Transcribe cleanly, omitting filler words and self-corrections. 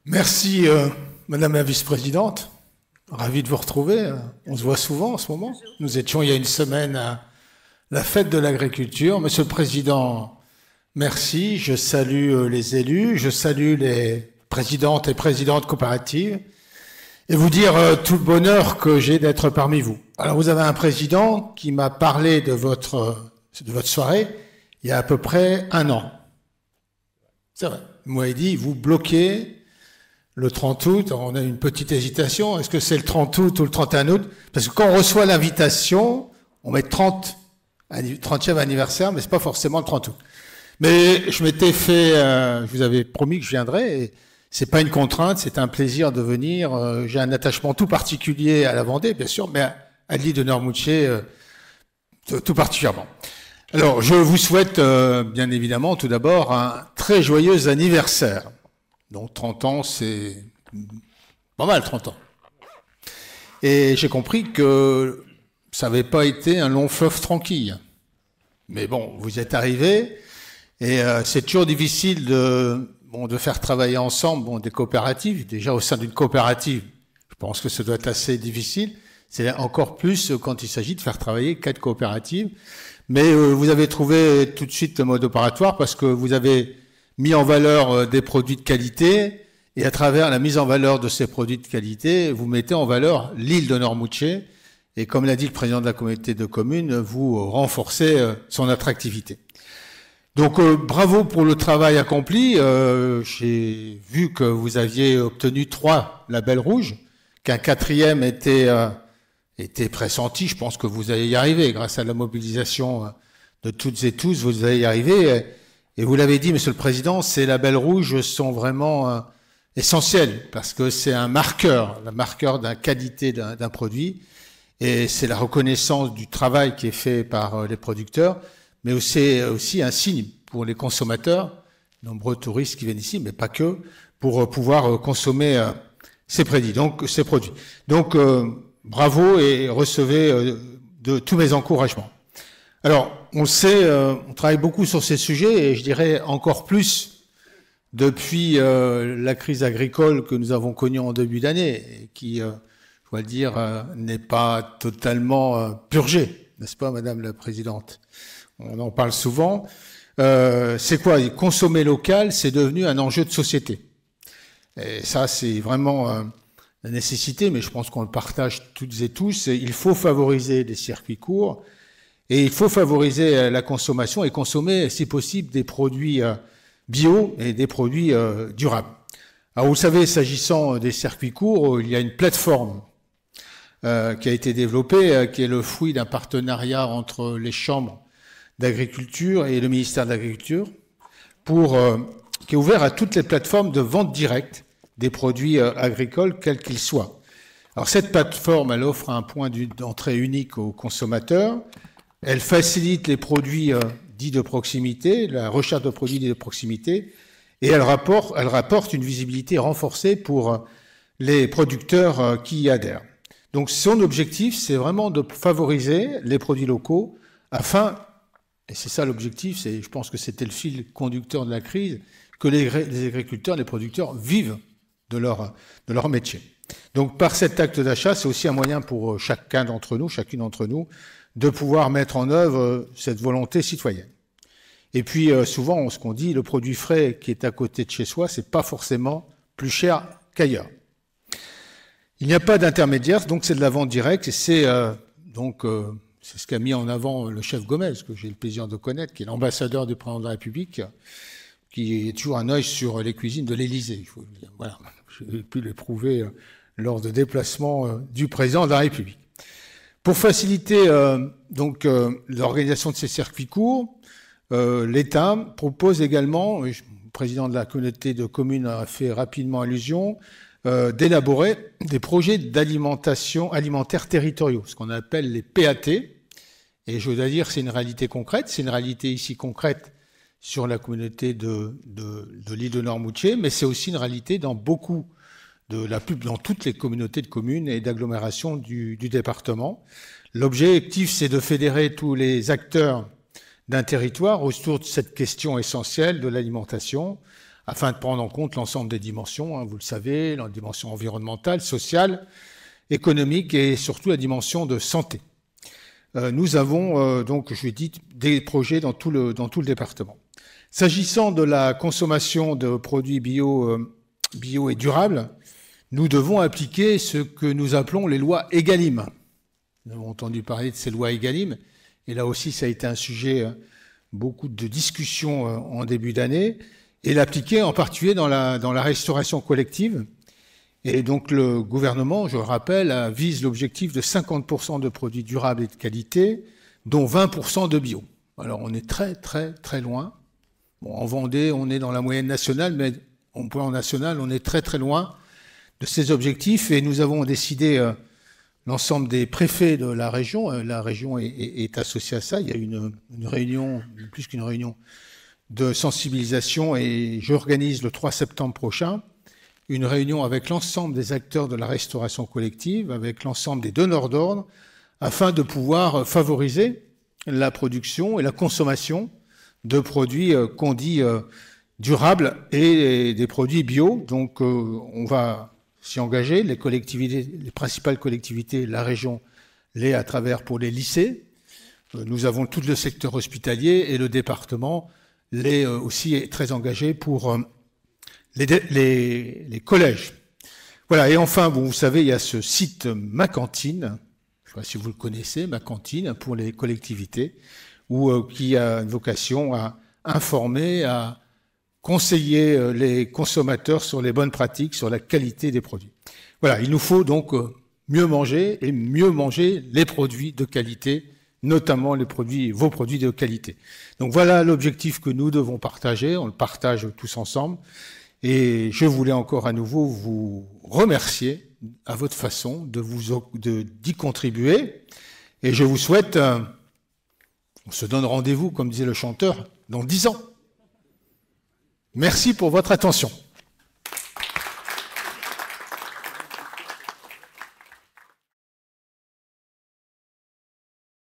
Merci, Madame la Vice-présidente. Ravi de vous retrouver. On se voit souvent en ce moment. Nous étions il y a une semaine à la fête de l'agriculture. Monsieur le Président, merci. Je salue les élus, je salue les présidentes et présidents de coopératives et vous dire tout le bonheur que j'ai d'être parmi vous. Alors, vous avez un président qui m'a parlé de votre soirée il y a à peu près un an. C'est vrai. Moi, il dit, vous bloquez le 30 août, on a une petite hésitation, est-ce que c'est le 30 août ou le 31 août? Parce que quand on reçoit l'invitation, on met 30e anniversaire, mais c'est pas forcément le 30 août. Mais je m'étais fait, je vous avais promis que je viendrais, et c'est pas une contrainte, c'est un plaisir de venir. J'ai un attachement tout particulier à la Vendée, bien sûr, mais à l'île de Noirmoutier, tout particulièrement. Alors, je vous souhaite, bien évidemment, tout d'abord, un très joyeux anniversaire. Donc 30 ans, c'est pas mal, 30 ans. Et j'ai compris que ça n'avait pas été un long fleuve tranquille. Mais bon, vous êtes arrivés, et c'est toujours difficile de faire travailler ensemble des coopératives. Déjà, au sein d'une coopérative, je pense que ça doit être assez difficile. C'est encore plus quand il s'agit de faire travailler 4 coopératives. Mais vous avez trouvé tout de suite le mode opératoire parce que vous avez mis en valeur des produits de qualité, et à travers la mise en valeur de ces produits de qualité, vous mettez en valeur l'île de Noirmoutier, et comme l'a dit le président de la communauté de communes, vous renforcez son attractivité. Donc bravo pour le travail accompli. J'ai vu que vous aviez obtenu 3 labels rouges, qu'un 4e était pressenti. Je pense que vous allez y arriver grâce à la mobilisation de toutes et tous, vous allez y arriver. Et vous l'avez dit, Monsieur le Président, ces labels rouges sont vraiment essentiels parce que c'est un marqueur, le marqueur de la qualité d'un produit, et c'est la reconnaissance du travail qui est fait par les producteurs, mais aussi un signe pour les consommateurs, nombreux touristes qui viennent ici, mais pas que, pour pouvoir consommer ces produits. Donc, bravo et recevez de tous mes encouragements. Alors, on le sait, on travaille beaucoup sur ces sujets, et je dirais encore plus depuis la crise agricole que nous avons connue en début d'année, et qui, je dois le dire, n'est pas totalement purgée, n'est-ce pas, Madame la Présidente? On en parle souvent. C'est quoi? Consommer local, c'est devenu un enjeu de société. Et ça, c'est vraiment la nécessité, mais je pense qu'on le partage toutes et tous. Il faut favoriser les circuits courts, et il faut favoriser la consommation et consommer, si possible, des produits bio et des produits durables. Alors, vous savez, s'agissant des circuits courts, il y a une plateforme qui a été développée, qui est le fruit d'un partenariat entre les chambres d'agriculture et le ministère de l'Agriculture, qui est ouvert à toutes les plateformes de vente directe des produits agricoles, quels qu'ils soient. Alors, cette plateforme, elle offre un point d'entrée unique aux consommateurs. Elle facilite les produits dits de proximité, la recherche de produits dits de proximité, et elle rapporte une visibilité renforcée pour les producteurs qui y adhèrent. Donc son objectif, c'est vraiment de favoriser les produits locaux afin, et c'est ça l'objectif, je pense que c'était le fil conducteur de la crise, que les agriculteurs, les producteurs vivent de leur métier. Donc par cet acte d'achat, c'est aussi un moyen pour chacune d'entre nous, de pouvoir mettre en œuvre cette volonté citoyenne. Et puis souvent, ce qu'on dit, le produit frais qui est à côté de chez soi, c'est pas forcément plus cher qu'ailleurs. Il n'y a pas d'intermédiaire, donc c'est de la vente directe, et c'est ce qu'a mis en avant le chef Gomez, que j'ai le plaisir de connaître, qui est l'ambassadeur du président de la République, qui est toujours un œil sur les cuisines de l'Élysée. Voilà, j'ai pu l'éprouver lors de déplacements du président de la République. Pour faciliter l'organisation de ces circuits courts, l'État propose également, et le président de la communauté de communes a fait rapidement allusion, d'élaborer des projets alimentaires territoriaux, ce qu'on appelle les PAT. Et je dois dire, c'est une réalité concrète. C'est une réalité ici concrète sur la communauté de l'île de Noirmoutier, mais c'est aussi une réalité dans dans toutes les communautés de communes et d'agglomérations du département. L'objectif, c'est de fédérer tous les acteurs d'un territoire autour de cette question essentielle de l'alimentation, afin de prendre en compte l'ensemble des dimensions, hein, vous le savez, la dimension environnementale, sociale, économique et surtout la dimension de santé. Nous avons donc, je l'ai dit, des projets dans tout le département. S'agissant de la consommation de produits bio et durables, nous devons appliquer ce que nous appelons les lois EGalim. Nous avons entendu parler de ces lois EGalim, et là aussi ça a été un sujet, beaucoup de discussions en début d'année, et l'appliquer en particulier dans la restauration collective. Et donc le gouvernement, je le rappelle, vise l'objectif de 50% de produits durables et de qualité, dont 20% de bio. Alors on est très très très loin. Bon, en Vendée, on est dans la moyenne nationale, mais au plan national, on est très très loin de ces objectifs. Et nous avons décidé, l'ensemble des préfets de la région est associée à ça. Il y a une réunion, plus qu'une réunion, de sensibilisation, et j'organise le 3 septembre prochain une réunion avec l'ensemble des acteurs de la restauration collective, avec l'ensemble des donneurs d'ordre, afin de pouvoir favoriser la production et la consommation de produits qu'on dit durables et des produits bio. Donc on va s'y engager, les collectivités, les principales collectivités, la région l'est à travers pour les lycées. Nous avons tout le secteur hospitalier et le département l'est aussi très engagé pour les collèges. Voilà, et enfin, bon, vous savez, il y a ce site Ma Cantine, je ne sais pas si vous le connaissez, Ma Cantine, pour les collectivités, qui a une vocation à informer, à conseiller les consommateurs sur les bonnes pratiques, sur la qualité des produits. Voilà, il nous faut donc mieux manger et mieux manger les produits de qualité, notamment vos produits de qualité. Donc voilà l'objectif que nous devons partager, on le partage tous ensemble. Et je voulais encore à nouveau vous remercier à votre façon d'y contribuer. Et je vous souhaite, on se donne rendez-vous, comme disait le chanteur, dans 10 ans. Merci pour votre attention.